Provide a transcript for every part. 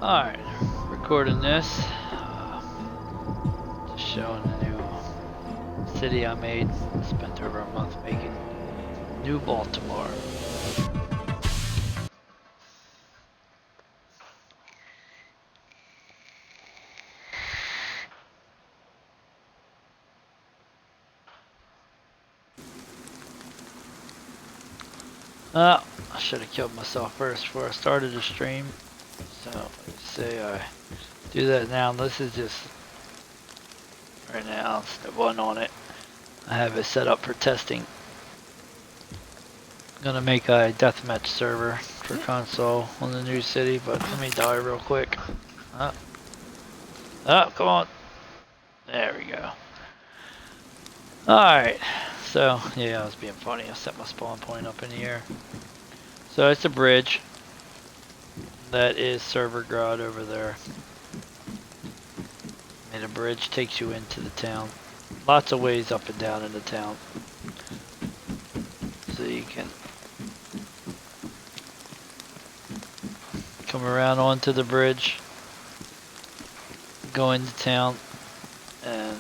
Alright, recording this. Just showing the new city I made. Spent over a month making New Baltimore. I should have killed myself first before I started the stream. So, let's say I do that now. This is just right now, step one on it. I have it set up for testing. I'm gonna make a deathmatch server for console on the new city, but let me die real quick. Oh, come on. There we go. Alright, so yeah, I was being funny. I set my spawn point up in the air. So it's a bridge. That is server grad over there. And a bridge takes you into the town. Lots of ways up and down in the town. So you can come around onto the bridge, go into town, and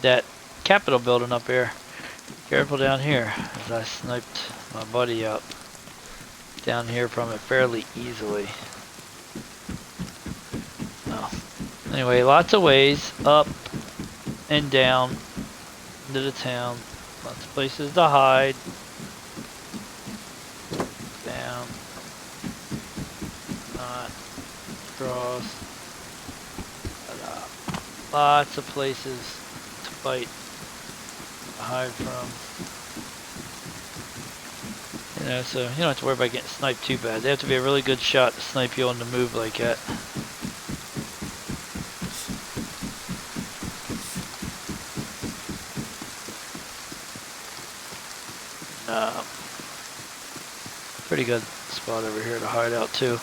that Capitol building up here. Careful down here, as I sniped my buddy out down here from it fairly easily. Oh. Anyway, lots of ways up and down into the town. Lots of places to hide. Down. Not. Cross. Lots of places to fight. To hide from. You know, so you don't have to worry about getting sniped too bad. They have to be a really good shot to snipe you on the move like that. Pretty good spot over here to hide out too.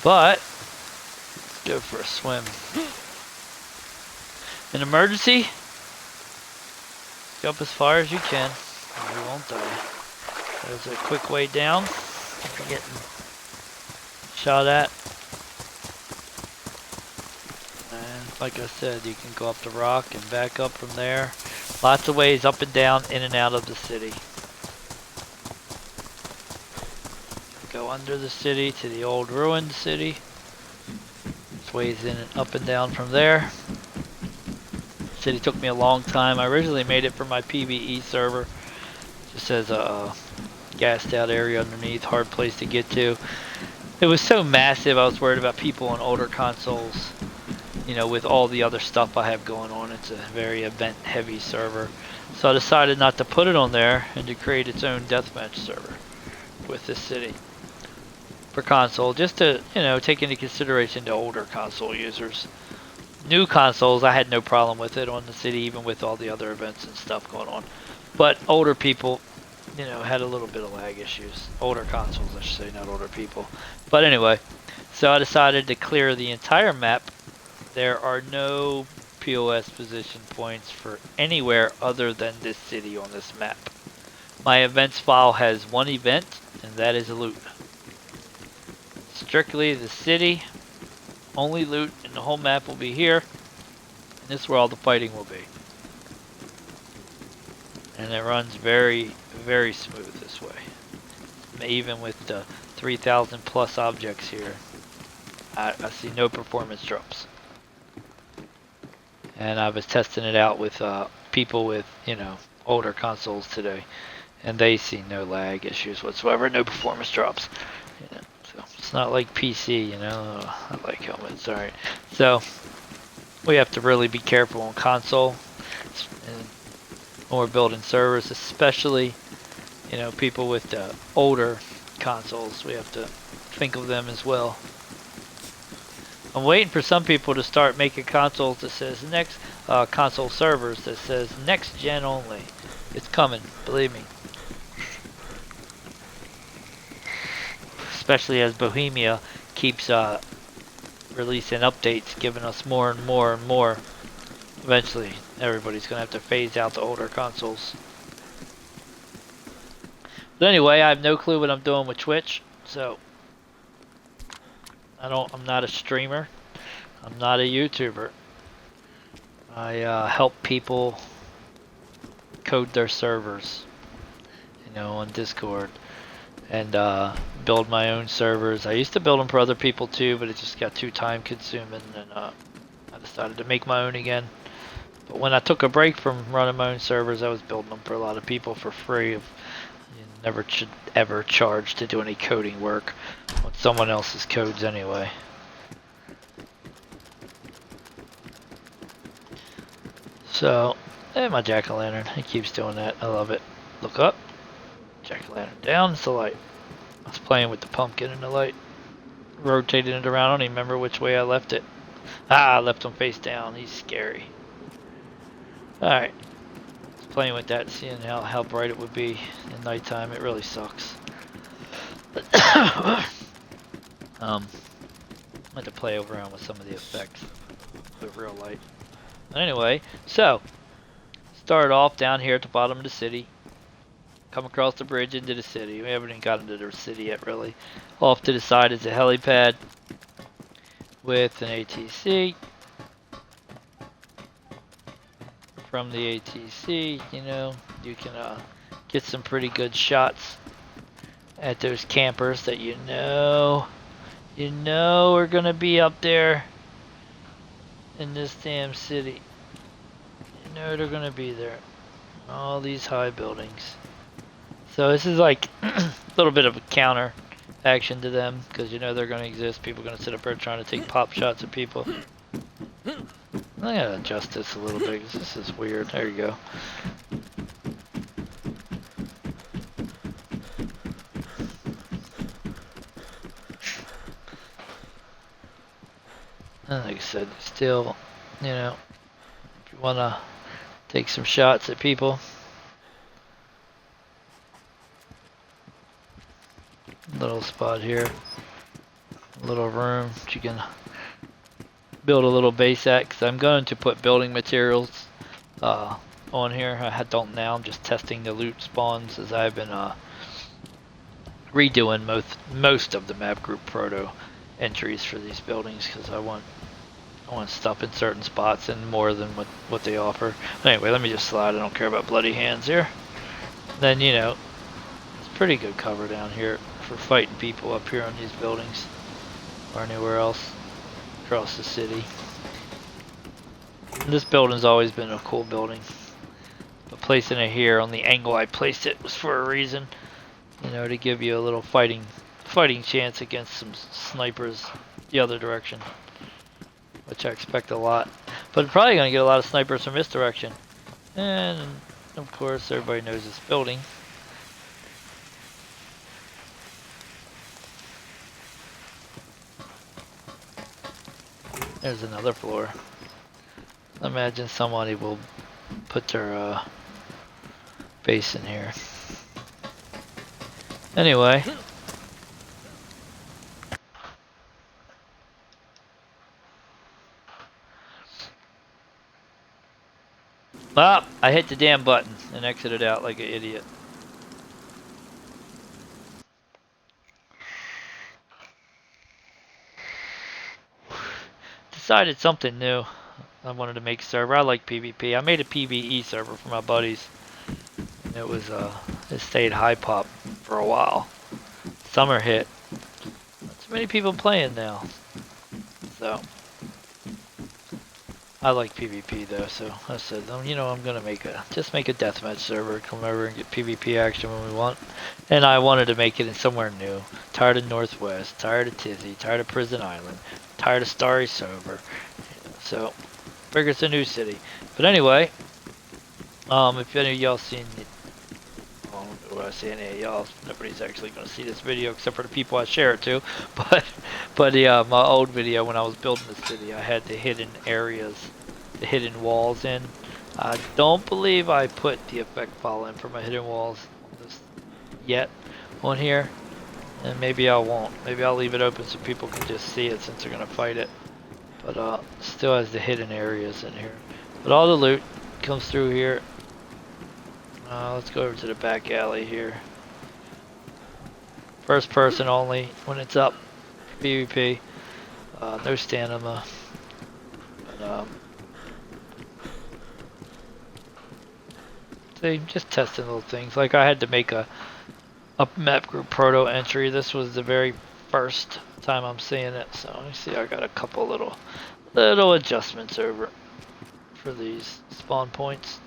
But let's go for a swim. In emergency, jump as far as you can. You won't die. There's a quick way down if you're getting shot at. And like I said, you can go up the rock and back up from there. Lots of ways up and down, in and out of the city. Go under the city to the old ruined city. There's ways in and up and down from there. The city took me a long time. I originally made it for my PvE server. Just as a gassed out area underneath, hard place to get to. It was so massive, I was worried about people on older consoles. You know, with all the other stuff I have going on, it's a very event heavy server. So I decided not to put it on there and to create its own deathmatch server with this city for console, just to, you know, take into consideration the older console users. New consoles, I had no problem with it on the city, even with all the other events and stuff going on. But older people, you know, had a little bit of lag issues. Older consoles, I should say, not older people. But anyway, so I decided to clear the entire map. There are no POS position points for anywhere other than this city on this map. My events file has one event, and that is a loot. Strictly the city, only loot in the whole map will be here, and this is where all the fighting will be. And it runs very, very smooth this way. Even with the 3,000 plus objects here, I see no performance drops. And I was testing it out with people with, you know, older consoles today, and they see no lag issues whatsoever, no performance drops. You know, so it's not like PC, you know. I like helmets. All right, so we have to really be careful on console and when we're building servers, especially, you know, people with older consoles. We have to think of them as well. I'm waiting for some people to start making consoles that says next console servers that says next gen only. It's coming, believe me. Especially as Bohemia keeps releasing updates, giving us more and more and more. Eventually, everybody's gonna have to phase out the older consoles. But anyway, I have no clue what I'm doing with Twitch, so I'm not a streamer. I'm not a YouTuber. I help people code their servers, on Discord, and build my own servers. I used to build them for other people too, but it just got too time consuming, and I decided to make my own again. But when I took a break from running my own servers, I was building them for a lot of people for free. You never should ever charge to do any coding work on someone else's codes anyway. So, and my jack-o'-lantern, it keeps doing that. I love it. Look up, jack-o'-lantern down, it's the light. I was playing with the pumpkin in the light, rotating it around. I don't even remember which way I left it. I left him face down. He's scary. Alright. Playing with that, seeing how bright it would be in nighttime. It really sucks. I had to play around with some of the effects with real light. But anyway, so started off down here at the bottom of the city. Come across the bridge into the city. We haven't even got into the city yet, really. Off to the side is a helipad with an ATC. From the ATC, you can get some pretty good shots at those campers that you know are gonna be up there in this damn city. You know they're gonna be there. All these high buildings. So this is like a little bit of a counter action to them, because they're gonna exist. People are gonna sit up there trying to take pop shots at people. I gotta adjust this a little bit, because this is weird. There you go. And like I said, still, if you wanna take some shots at people. Little spot here. Little room that you can build a little base at, because I'm going to put building materials on here. I don't now. I'm just testing the loot spawns, as I've been redoing most of the map group proto entries for these buildings, because I want stuff in certain spots and more than what they offer. But anyway, let me just slide. I don't care about bloody hands here. Then it's pretty good cover down here for fighting people up here on these buildings or anywhere else across the city. And this building's always been a cool building, but placing it here on the angle I placed it was for a reason, to give you a little fighting chance against some snipers the other direction, which I expect a lot. But I'm probably gonna get a lot of snipers from this direction, and of course everybody knows this building. There's another floor. Imagine somebody will put their base in here. Anyway. Ah, I hit the damn button and exited out like an idiot. Decided something new. I wanted to make a server. I like PvP. I made a PvE server for my buddies. And it stayed high pop for a while. Summer hit. Not too many people playing now. So I like PvP though, so I said, I'm gonna make a deathmatch server, come over and get PvP action when we want. And I wanted to make it in somewhere new. Tired of Northwest, tired of Tizzy, tired of Prison Island, tired of Starry Sober. So figure it's a new city. But anyway, if any of y'all seen it, I don't know what I say any of y'all, nobody's actually gonna see this video except for the people I share it to. But my old video when I was building the city, I had the hidden areas, the hidden walls in. I don't believe I put the effect file in for my hidden walls yet on here, and maybe I won't. Maybe I'll leave it open so people can just see it since they're gonna fight it. But still has the hidden areas in here. But all the loot comes through here. Let's go over to the back alley here. First person only when it's up. PvP. No stamina. But, see, just testing little things. Like I had to make a map group proto entry. This was the very first time I'm seeing it. So you see, I got a couple little adjustments over for these spawn points.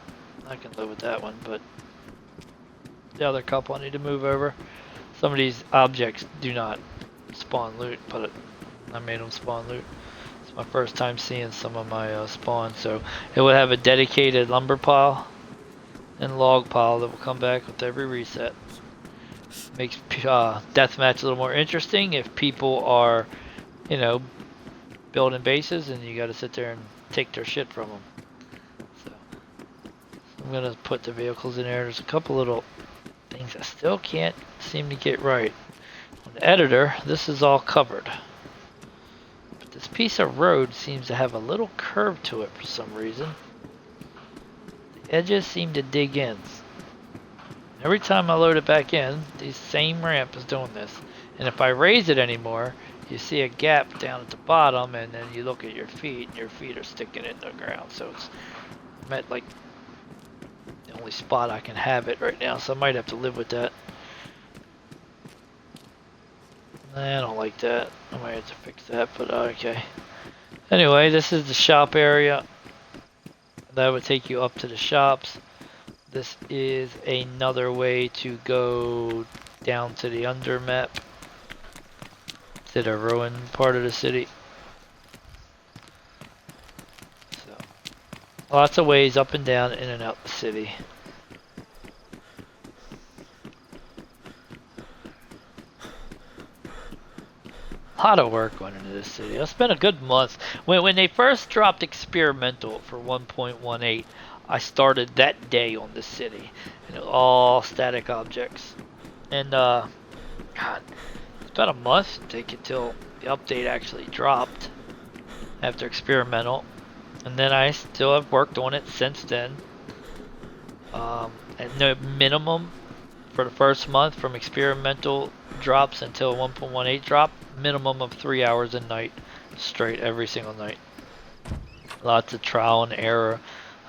I can live with that one, but the other couple I need to move over. Some of these objects do not spawn loot, but I made them spawn loot. It's my first time seeing some of my spawn, so it will have a dedicated lumber pile and log pile that will come back with every reset. Makes deathmatch a little more interesting if people are, you know, building bases and you got to sit there and take their shit from them. So I'm gonna put the vehicles in there. There's a couple little things I still can't seem to get right. On the editor, this is all covered. But this piece of road seems to have a little curve to it for some reason. The edges seem to dig in. Every time I load it back in, the same ramp is doing this. And if I raise it anymore, you see a gap down at the bottom, and then you look at your feet, and your feet are sticking in the ground. So I'm at like the only spot I can have it right now, so I might have to live with that. I don't like that. I might have to fix that, but okay. Anyway, this is the shop area. That would take you up to the shops. This is another way to go down to the under map, to the ruin part of the city. So, lots of ways up and down, in and out the city. A lot of work went into this city. I spent a good month. When they first dropped experimental for 1.18, I started that day on this city. And it was all static objects. And God, it's about a month to take it till the update actually dropped after experimental. And then I still have worked on it since then. At no minimum for the first month from experimental drops until 1.18 drop, minimum of 3 hours a night straight every single night. Lots of trial and error.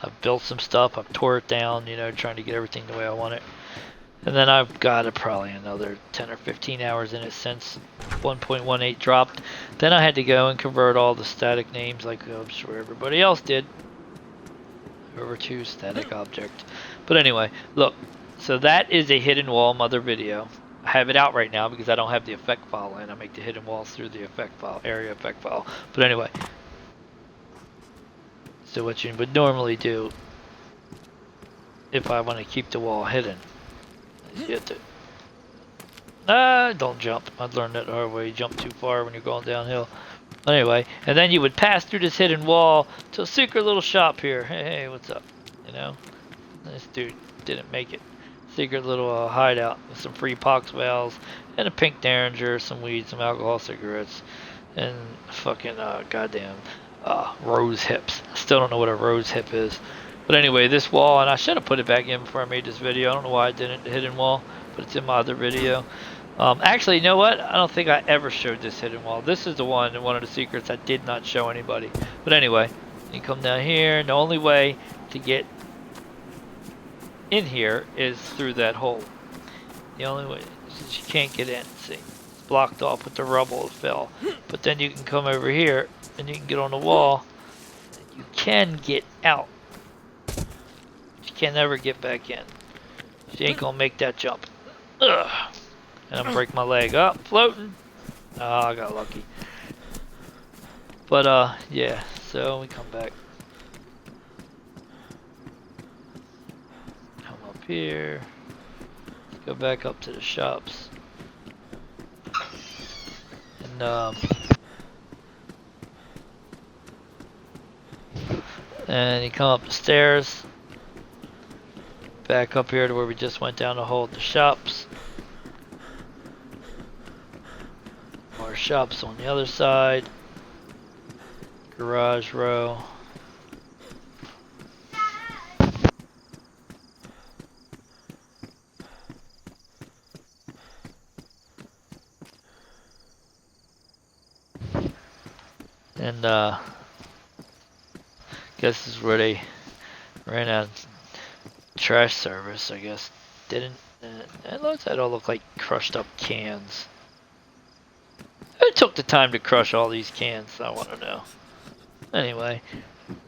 I've built some stuff, I've tore it down, you know, trying to get everything the way I want it. And then I've got probably another 10 or 15 hours in it since 1.18 dropped. Then I had to go and convert all the static names like I'm sure everybody else did over to static object. But anyway, look, so that is a hidden wall mother video. I have it out right now because I don't have the effect file in. I make the hidden walls through the effect file, area effect file. But anyway, so what you would normally do if I want to keep the wall hidden, you have to don't jump. I'd learned that the hard way. You jump too far when you're going downhill. Anyway, and then you would pass through this hidden wall to a secret little shop here. Hey, what's up? You know, this dude didn't make it. Secret little hideout with some free pox valves and a pink derringer, some weed, some alcohol, cigarettes, and fucking goddamn rose hips. I still don't know what a rose hip is. But anyway, this wall, and I should have put it back in before I made this video. I don't know why I didn't, the hidden wall, but it's in my other video. Actually, you know what? I don't think I ever showed this hidden wall. This is the one of the secrets I did not show anybody. But anyway, you come down here, and the only way to get in here is through that hole. The only way is you can't get in. See, it's blocked off with the rubble that fell. But then you can come over here, and you can get on the wall. You can get out. You can never get back in. She ain't gonna make that jump. Ugh. And I'm break my leg up, floating. Oh, I got lucky. But yeah. So we come back. Come up here. Let's go back up to the shops. And you come up the stairs. Back up here to where we just went down to hold the shops. More shops on the other side. Garage row. And guess this is where they ran out of trash service, I guess. Didn't it looks that all look like crushed up cans. Who took the time to crush all these cans? I want to know. Anyway,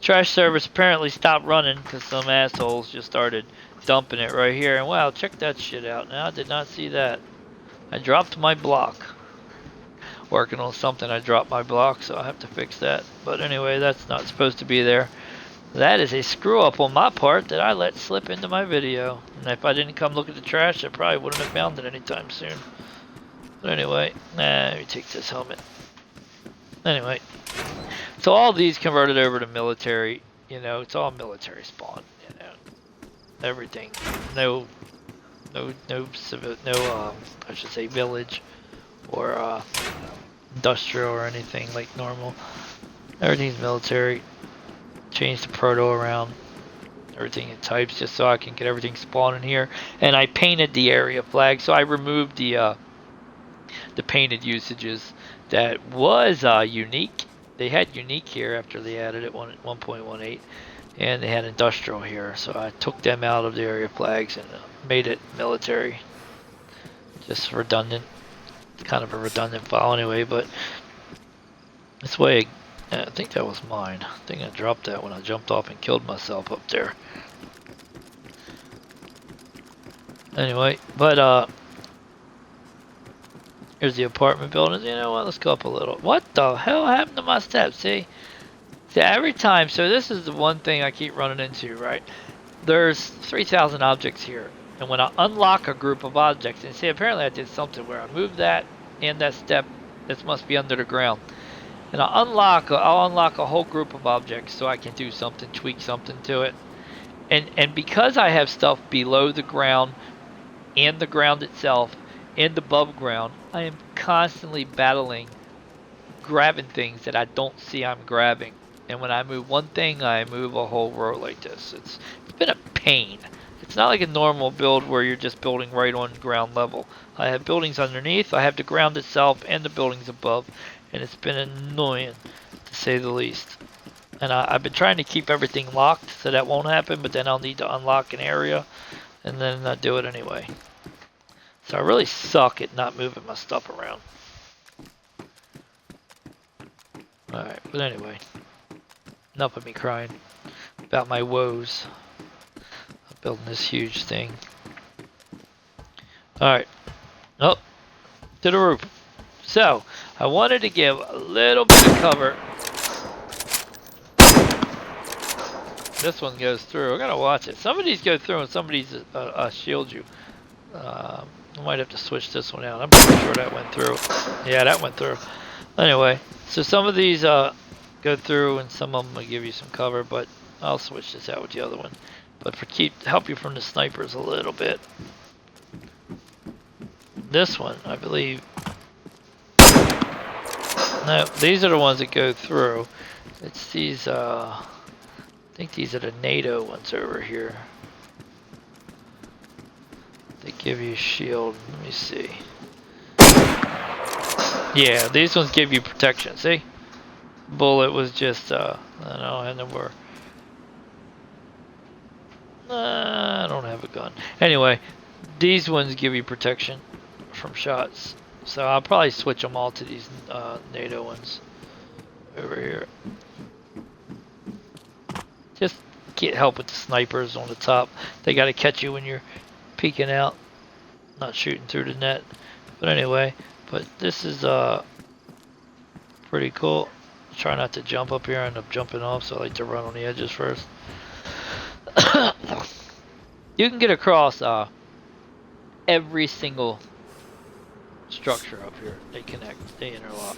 trash service apparently stopped running because some assholes just started dumping it right here. And wow, check that shit out. Now I did not see that. I dropped my block. Working on something, I dropped my block, so I have to fix that. But anyway, that's not supposed to be there. That is a screw up on my part that I let slip into my video. And if I didn't come look at the trash, I probably wouldn't have found it anytime soon. But anyway, let me take this helmet. Anyway, so all these converted over to military, you know, it's all military spawn, you know, everything. No civil, I should say village or industrial or anything like normal. Everything's military. Change the proto around, everything in types just so I can get everything spawned in here. And I painted the area flag, so I removed the painted usages that was unique. They had unique here after they added it 1.18, and they had industrial here, so I took them out of the area flags and made it military. Just redundant. It's kind of a redundant file anyway, but this way I think that was mine. I think I dropped that when I jumped off and killed myself up there. Anyway, but here's the apartment buildings. You know what? Let's go up a little. What the hell happened to my steps? See, every time. So this is the one thing I keep running into, right? There's 3,000 objects here, and when I unlock a group of objects, and see, apparently I did something where I moved that and that step. This must be under the ground. And I'll unlock a whole group of objects so I can do something, tweak something to it. And because I have stuff below the ground and the ground itself and above ground, I am constantly battling grabbing things that I don't see I'm grabbing. And when I move one thing, I move a whole row like this. It's been a pain. It's not like a normal build where you're just building right on ground level. I have buildings underneath, I have the ground itself and the buildings above. And it's been annoying, to say the least. And I've been trying to keep everything locked so that won't happen, but then I'll need to unlock an area, and then I'll do it anyway. So I really suck at not moving my stuff around. Alright, but anyway. Enough of me crying about my woes. I'm building this huge thing. Alright. Oh, to the roof. So, I wanted to give a little bit of cover. This one goes through. I gotta watch it. Some of these go through and some of these shield you. I might have to switch this one out. I'm pretty sure that went through. Yeah, that went through. Anyway, so some of these go through and some of them will give you some cover, but I'll switch this out with the other one. But help you from the snipers a little bit. This one, I believe. No, these are the ones that go through. It's these, I think these are the NATO ones over here. They give you a shield. Let me see. Yeah, these ones give you protection. See? Bullet was just, I don't know, I had no more. I don't have a gun. Anyway, these ones give you protection from shots. So I'll probably switch them all to these NATO ones over here. Just get help with the snipers on the top. They got to catch you when you're peeking out, not shooting through the net. But anyway, but this is pretty cool. Try not to jump up here. I end up jumping off, so I like to run on the edges first. You can get across every single structure up here. They connect, they interlock.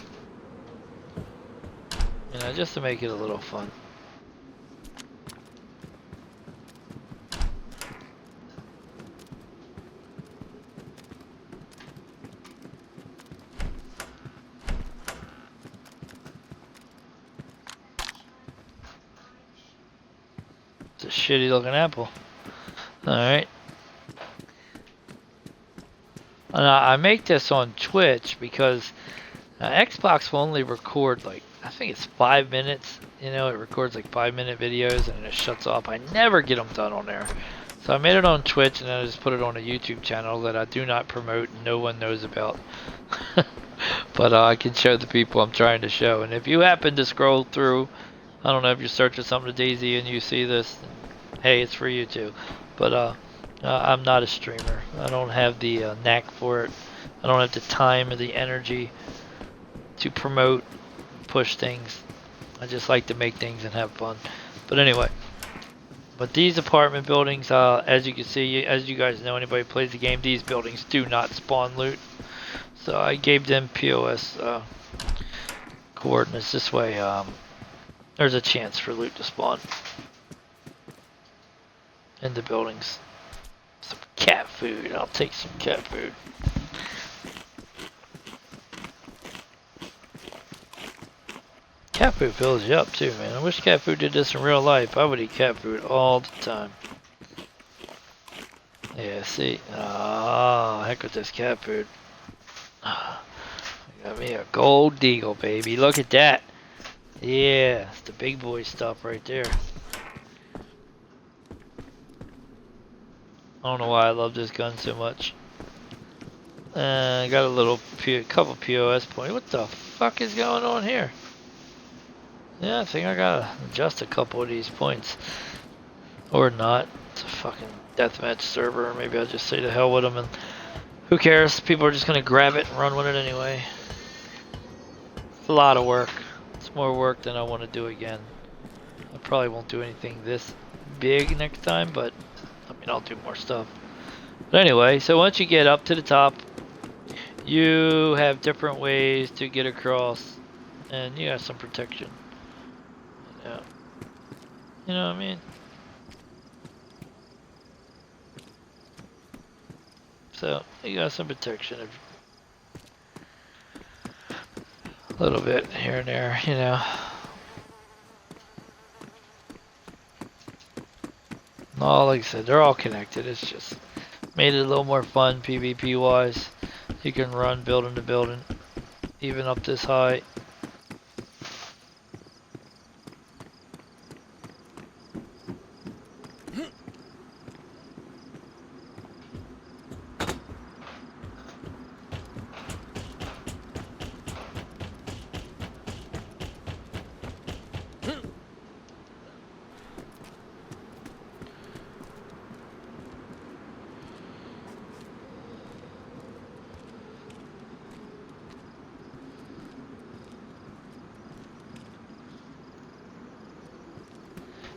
You know, just to make it a little fun. It's a shitty looking apple. Alright. And I make this on Twitch because Xbox will only record like, I think think it's 5 minutes. You know, it records like 5-minute videos and it shuts off. I never get them done on there. So I made it on Twitch and then I just put it on a YouTube channel that I do not promote and no one knows about. But I can show the people I'm trying to show. And if you happen to scroll through, I don't know if you're searching something to DayZ and you see this, hey, it's for you too. But I'm not a streamer. I don't have the knack for it. I don't have the time or the energy to promote, push things. I just like to make things and have fun. But anyway, but these apartment buildings, as you can see, as you guys know, anybody who plays the game, these buildings do not spawn loot. So I gave them POS coordinates. This way, there's a chance for loot to spawn in the buildings. Some cat food. I'll take some cat food. Cat food fills you up too, man. I wish cat food did this in real life. I would eat cat food all the time. Yeah, see? Oh, heck with this cat food. Got me a gold deagle, baby. Look at that. Yeah, it's the big boy stuff right there. I don't know why I love this gun so much. I got a couple POS points. What the fuck is going on here? Yeah, I think I gotta adjust a couple of these points. Or not. It's a fucking deathmatch server. Maybe I'll just say to hell with them and who cares? People are just gonna grab it and run with it anyway. It's a lot of work. It's more work than I want to do again. I probably won't do anything this big next time, but I mean, I'll do more stuff. But anyway, so once you get up to the top, you have different ways to get across, and you have some protection. Yeah. You know what I mean? So, you got some protection. A little bit here and there, you know. No, like I said, they're all connected. It's just made it a little more fun PvP wise. You can run building to building, even up this high.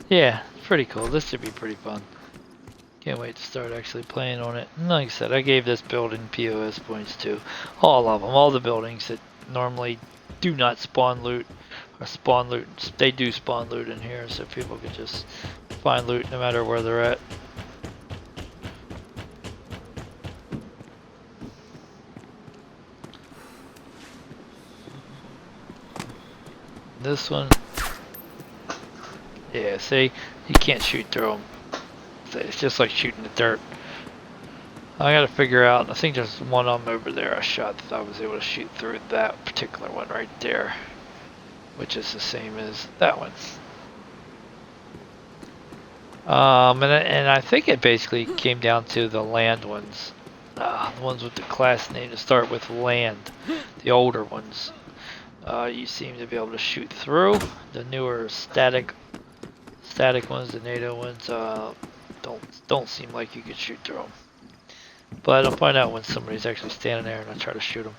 Yeah, it's pretty cool. This should be pretty fun. Can't wait to start actually playing on it. And like I said, I gave this building POS points too. All of them. All the buildings that normally do not spawn loot or spawn loot. They do spawn loot in here, so people can just find loot no matter where they're at. This one. Yeah, see? You can't shoot through them. It's just like shooting the dirt. I gotta figure out, I think there's one of them over there I shot that I was able to shoot through that particular one right there. Which is the same as that one. And I think it basically came down to the land ones. The ones with the class name to start with land. The older ones. You seem to be able to shoot through. The newer static ones, the NATO ones, don't seem like you could shoot through them. But I'll find out when somebody's actually standing there and I try to shoot them.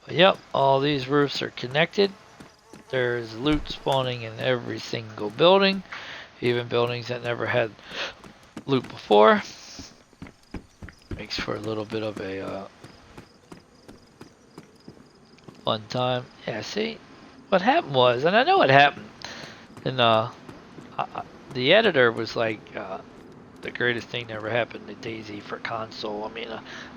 But yep, all these roofs are connected. There's loot spawning in every single building, even buildings that never had loot before. Makes for a little bit of a fun time. Yeah, see, what happened was, and I know what happened, and the editor was like the greatest thing that ever happened to DayZ for console. I mean,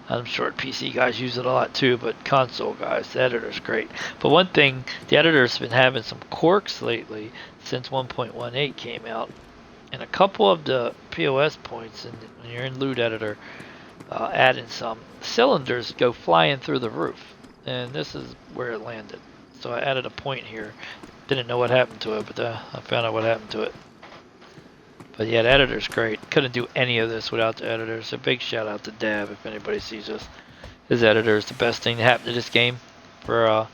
I'm sure PC guys use it a lot too, but console guys, the editor's great. But one thing, the editor's been having some quirks lately since 1.18 came out, and a couple of the POS points, and when you're in loot editor, adding some cylinders go flying through the roof, and this is where it landed. So I added a point here. Didn't know what happened to it, but I found out what happened to it. But yeah, the editor's great. Couldn't do any of this without the editor. So big shout out to Dab if anybody sees this. His editor is the best thing to happen to this game for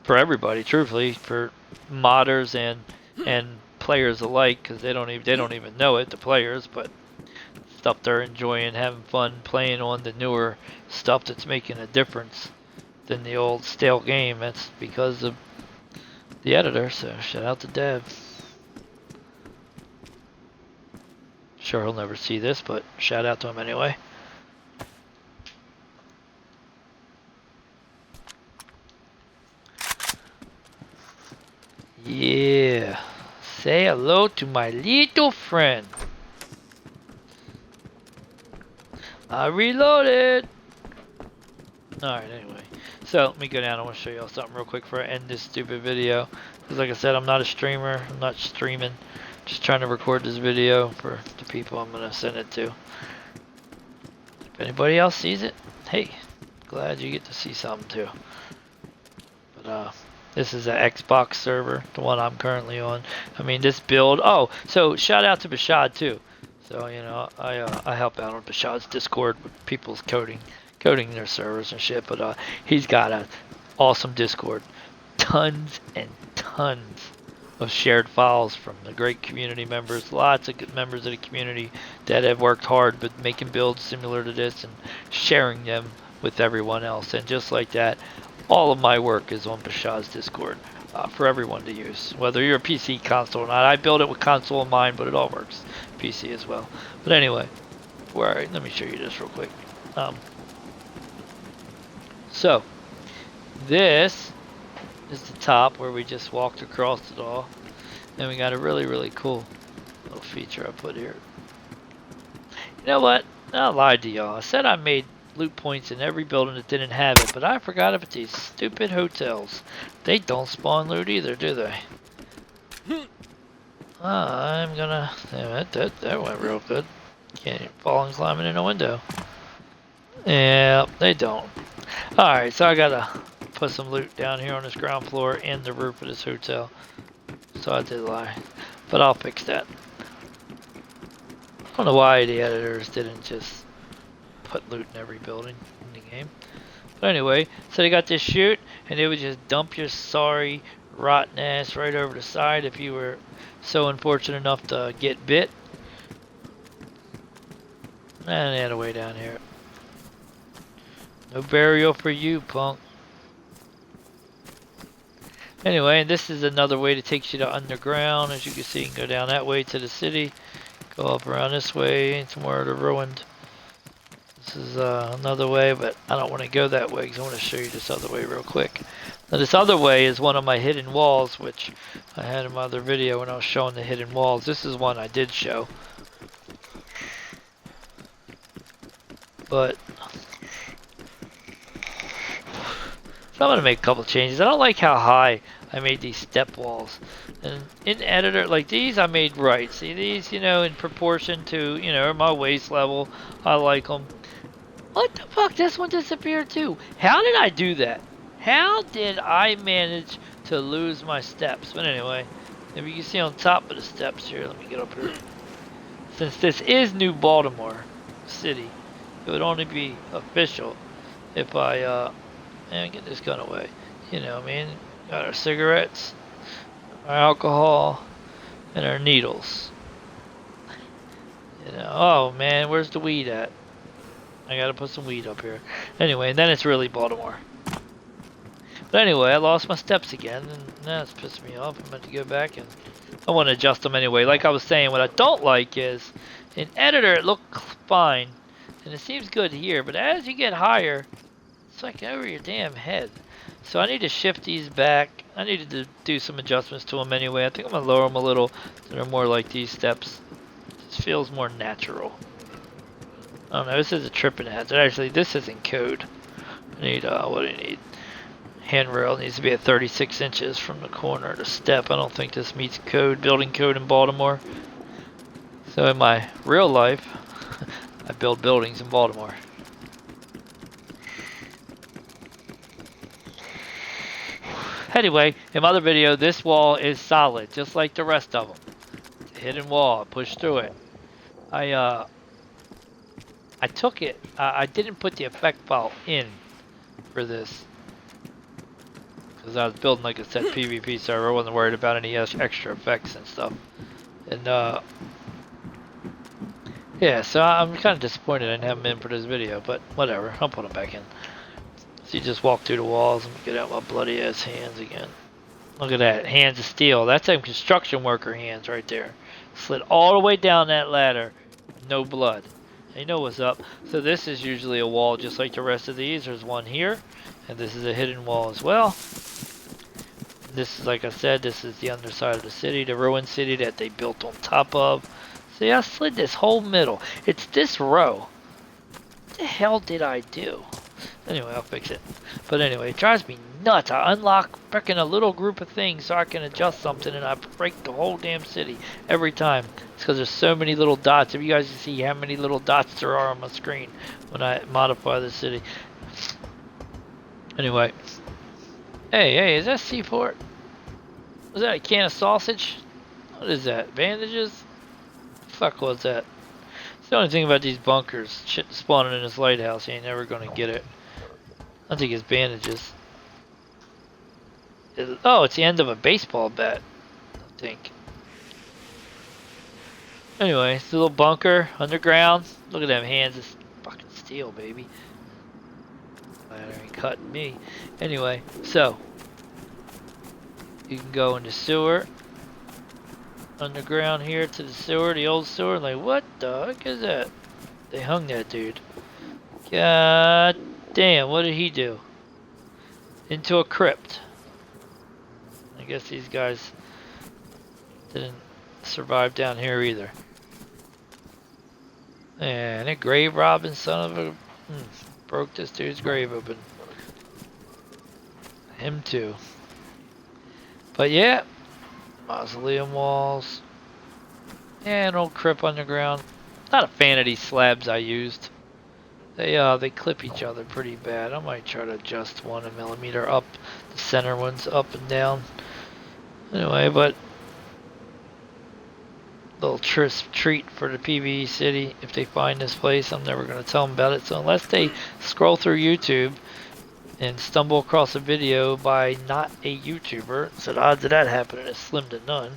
everybody, truthfully, for modders and players alike, because they don't even know it, the players, but stuff they're enjoying, having fun playing on the newer stuff that's making a difference than the old stale game. That's because of the editor. So shout out to Dab. Sure, he'll never see this, but shout out to him anyway. Yeah, say hello to my little friend. I reloaded. Alright, anyway. So, let me go down. I want to show y'all something real quick before I end this stupid video. Because like I said, I'm not a streamer. I'm not streaming. Just trying to record this video for the people I'm going to send it to. If anybody else sees it, hey, glad you get to see something too. But, this is an Xbox server, the one I'm currently on. I mean, this build. Oh, so shout out to Bhaalshads too. So you know, I help out on Bhaalshads Discord with people's coding their servers and shit. But he's got an awesome Discord, tons and tons of shared files from the great community members. Lots of good members of the community that have worked hard, but making builds similar to this and sharing them with everyone else. And just like that, all of my work is on Bhaalshads Discord for everyone to use, whether you're a PC, console or not. I build it with console in mind, but it all works PC as well. But anyway, let me show you this real quick. So this is the top where we just walked across it all, and we got a really, really cool little feature I put here. You know what? I lied to y'all. I said I made loot points in every building that didn't have it, but I forgot about these stupid hotels. They don't spawn loot either, do they? I'm gonna... Yeah, that went real good. Can't even fall and climbing in a window. Yeah, they don't. Alright, so I gotta put some loot down here on this ground floor and the roof of this hotel. So I did lie. But I'll fix that. I don't know why the editors didn't just put loot in every building in the game. But anyway, so they got this chute, and they would just dump your sorry, rotten ass right over the side if you were so unfortunate enough to get bit. And they had a way down here. No burial for you, punk. Anyway, and this is another way that takes you to underground. As you can see, you can go down that way to the city, go up around this way, and somewhere to ruined. This is another way, but I don't want to go that way because I want to show you this other way real quick. Now this other way is one of my hidden walls, which I had in my other video when I was showing the hidden walls. This is one I did show. But so I'm going to make a couple changes. I don't like how high I made these step walls. And in editor, like these I made right. See these, you know, in proportion to, you know, my waist level. I like them. What the fuck? This one disappeared too. How did I do that? How did I manage to lose my steps? But anyway, if you can see on top of the steps here, let me get up here. Since this is New Baltimore City, it would only be official if I and get this gun away. You know what I mean? Got our cigarettes, our alcohol, and our needles. You know, oh man, where's the weed at? I gotta put some weed up here. Anyway, and then it's really Baltimore. But anyway, I lost my steps again, and that's pissing me off. I'm about to go back and I want to adjust them anyway. Like I was saying, what I don't like is in editor it looks fine, and it seems good here, but as you get higher, it's like over your damn head. So I need to shift these back. I needed to do some adjustments to them anyway. I think I'm gonna lower them a little so they're more like these steps. This feels more natural. I don't know, this is a tripping hazard. Actually, this isn't code. I need, what do you need? Handrail needs to be at 36 inches from the corner to step. I don't think this meets code, building code in Baltimore. So in my real life, I build buildings in Baltimore. Anyway, in my other video, this wall is solid, just like the rest of them. It's a hidden wall. I pushed through it. I took it. I didn't put the effect file in for this because I was building, like I said, PvP server. I wasn't worried about any extra effects and stuff. And yeah, so I'm kind of disappointed I didn't have them in for this video, but whatever. I'll put them back in. So you just walk through the walls and get out my bloody ass hands again. Look at that, hands of steel. That's them construction worker hands right there. Slid all the way down that ladder, no blood. They know what's up. So this is usually a wall just like the rest of these. There's one here, and this is a hidden wall as well. This is, like I said, this is the underside of the city, the ruined city that they built on top of. See, I slid this whole middle. It's this row. What the hell did I do? Anyway, I'll fix it. But anyway, it drives me nuts. I unlock freaking a little group of things so I can adjust something, and I break the whole damn city every time. It's because there's so many little dots. If you guys can see how many little dots there are on my screen when I modify the city. Anyway. Hey, is that C4? Was that a can of sausage? What is that? Bandages? Fuck was that? It's the only thing about these bunkers. Shit spawning in this lighthouse, you ain't never gonna get it. I think it's bandages. Oh, it's the end of a baseball bat, I think. Anyway, it's a little bunker underground. Look at them hands. It's fucking steel, baby. That ain't cutting me. Anyway, so you can go in the sewer. Underground here to the sewer, the old sewer. Like, what the heck is that? They hung that dude. God damn, what did he do? Into a crypt. I guess these guys didn't survive down here either. And a grave robbing son of a... broke this dude's grave open. Him too. But yeah, mausoleum walls. Yeah, an old crypt underground. Not a fan of these slabs I used. They clip each other pretty bad. I might try to adjust 1mm up. The center one's up and down. Anyway, but little treat for the PvE city. If they find this place, I'm never going to tell them about it. So unless they scroll through YouTube and stumble across a video by not a YouTuber, so the odds of that happening is slim to none.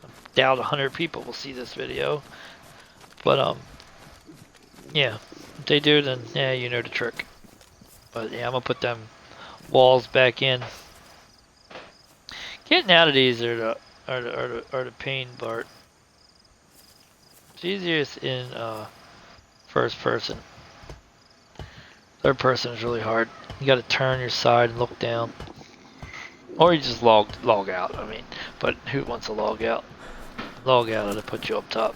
I doubt 100 people will see this video. But yeah, if they do, then yeah, you know the trick. But yeah, I'm gonna put them walls back in. Getting out of these are the pain part. It's easiest in first person. Third person is really hard. You gotta turn your side and look down. Or you just log out, I mean. But who wants to log out? Log out, it'll put you up top.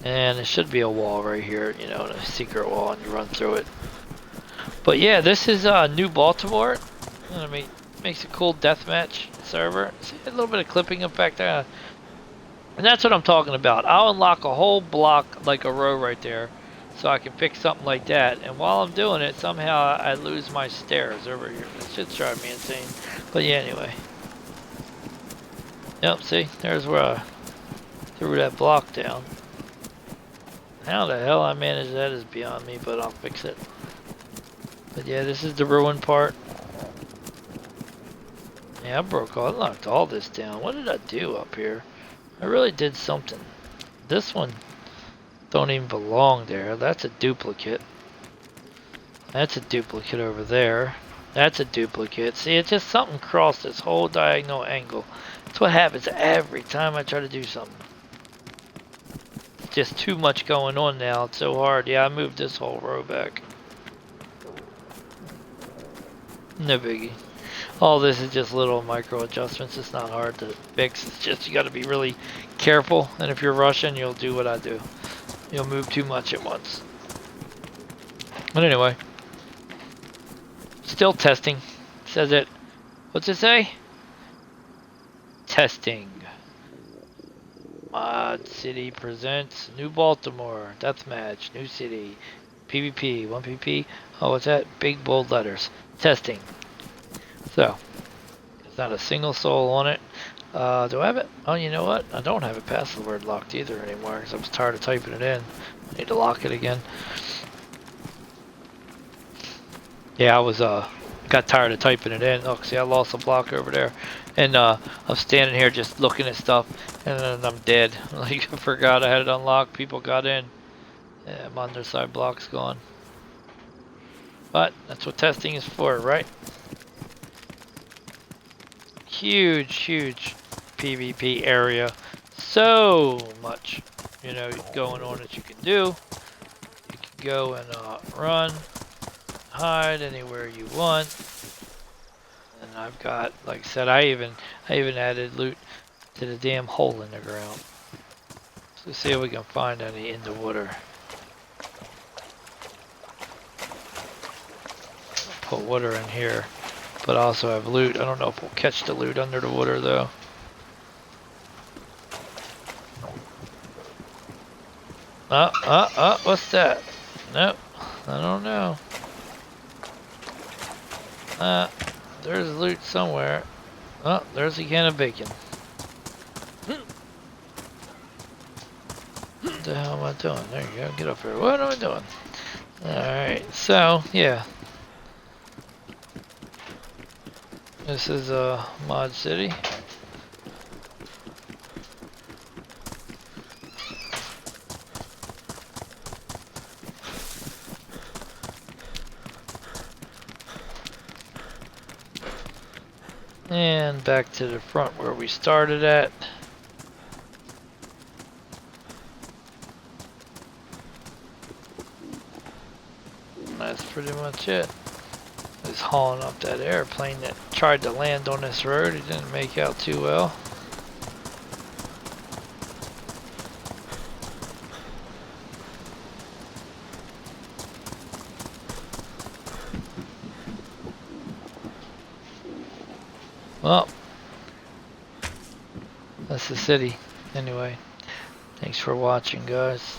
And there should be a wall right here, you know, a secret wall, and you run through it. But yeah, this is New Baltimore. I mean, makes a cool deathmatch server. See a little bit of clipping effect there. And that's what I'm talking about. I'll unlock a whole block, like a row right there, so I can fix something like that. And while I'm doing it, somehow I lose my stairs over here. This shit's driving me insane. But yeah, anyway. Yep, see? There's where I threw that block down. How the hell I managed that is beyond me, but I'll fix it. But yeah, this is the ruin part. Yeah, I knocked all this down. What did I do up here? I really did something. This one don't even belong there. That's a duplicate. That's a duplicate over there. That's a duplicate. See, it's just something crossed this whole diagonal angle. That's what happens every time I try to do something. It's just too much going on now. It's so hard. Yeah, I moved this whole row back. No biggie. All this is just little micro adjustments. It's not hard to fix. It's just you got to be really careful. And if you're rushing, you'll do what I do. You'll move too much at once. But anyway, still testing. Says it. What's it say? Testing. Mod City presents New Baltimore, Deathmatch, New City, PvP, 1 PvP. Oh, what's that? Big bold letters. Testing. So, there's not a single soul on it. Do I have it? Oh, you know what? I don't have it password locked either anymore because I was tired of typing it in. I need to lock it again. Yeah, I was got tired of typing it in. Oh, see, I lost a block over there, and I'm standing here just looking at stuff, and then I'm dead. Like I forgot I had it unlocked. People got in. Yeah, my underside block's gone. But that's what testing is for, right? Huge, huge PvP area. So much, you know, going on that you can do. You can go and run, hide anywhere you want. And I've got, like I said, I even added loot to the damn hole in the ground. So let's see if we can find any in the water. Put water in here, but also have loot. I don't know if we'll catch the loot under the water though. What's that? Nope, I don't know. There's loot somewhere. Oh, there's a can of bacon. What the hell am I doing? There you go, get up here. What am I doing? Alright, so, yeah. This is Mod City. And back to the front where we started at. That's pretty much it. Just hauling up that airplane that tried to land on this road. It didn't make out too well. Well, that's the city. Anyway, thanks for watching, guys.